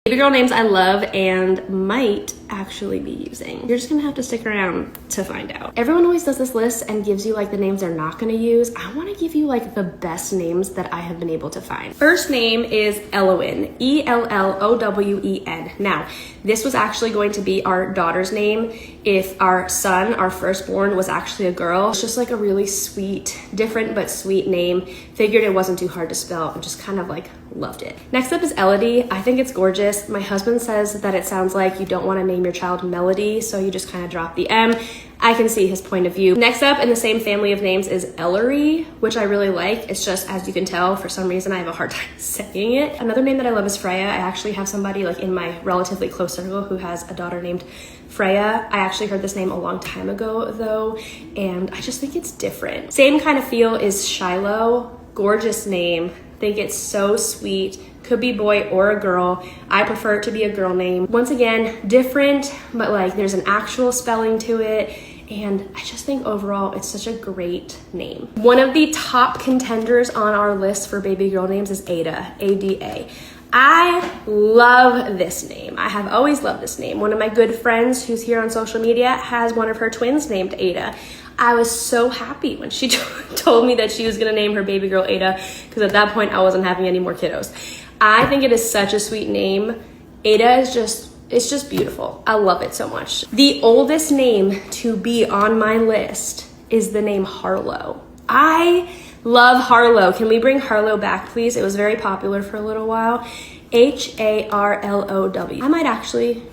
Baby girl names I love and might actually be using. You're just gonna have to stick around to find out. Everyone always does this list and gives you like the names they're not gonna use. I wanna give you like the best names that I have been able to find. First name is Ellowen, E-L-L-O-W-E-N. Now, this was actually going to be our daughter's name if our son, our firstborn, was actually a girl. It's just like a really sweet, different but sweet name. Figured it wasn't too hard to spell and just kind of like loved it. Next up is Elodie. I think it's gorgeous. My husband says that it sounds like you don't want to name your child Melody, so you just kind of drop the M. I can see his point of view. Next up in the same family of names is Ellery, which I really like. It's just, as you can tell, for some reason I have a hard time saying it. Another name that I love is Freya. I actually have somebody like in my relatively close circle who has a daughter named Freya. I actually heard this name a long time ago though, and I just think it's different. Same kind of feel is Shiloh. Gorgeous name. Think it's so sweet. Could be boy or a girl. I prefer it to be a girl name. Once again, different, but like there's an actual spelling to it. And I just think overall it's such a great name. One of the top contenders on our list for baby girl names is Ada, A-D-A. I love this name. I have always loved this name. One of my good friends who's here on social media has one of her twins named Ada. I was so happy when she told me that she was gonna name her baby girl Ada, because at that point I wasn't having any more kiddos. I think it is such a sweet name. Ada is it's just beautiful. I love it so much. The oldest name to be on my list is the name Harlow. I love Harlow. Can we bring Harlow back, please? It was very popular for a little while. H-A-R-L-O-W. I might actually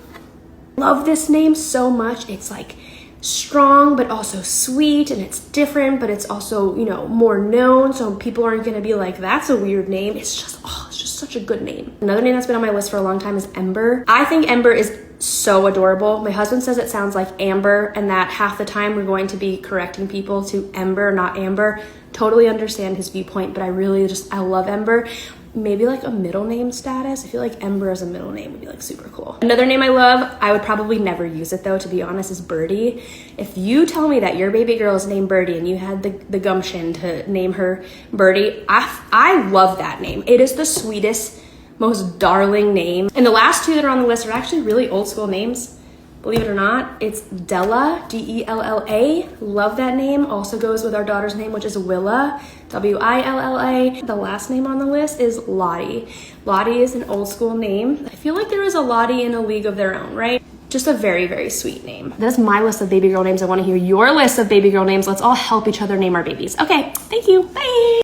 love this name so much. It's like strong, but also sweet, and it's different, but it's also, you know, more known. So people aren't gonna be like, that's a weird name. It's just such a good name. Another name that's been on my list for a long time is Ember. I think Ember is so adorable. My husband says it sounds like Amber, and that half the time we're going to be correcting people to Ember, not Amber. Totally understand his viewpoint, but I love Ember. Maybe like a middle name status. I feel like Ember as a middle name would be like super cool. Another name I love, I would probably never use it though, to be honest, is Birdie. If you tell me that your baby girl is named Birdie and you had the gumption to name her Birdie, I love that name. It is the sweetest, most darling name. And the last two that are on the list are actually really old school names. Believe it or not, it's Della, D-E-L-L-A. Love that name. Also goes with our daughter's name, which is Willa, W-I-L-L-A. The last name on the list is Lottie. Lottie is an old school name. I feel like there is a Lottie in a league of their own, right? Just a very, very sweet name. That's my list of baby girl names. I want to hear your list of baby girl names. Let's all help each other name our babies. Okay, thank you. Bye.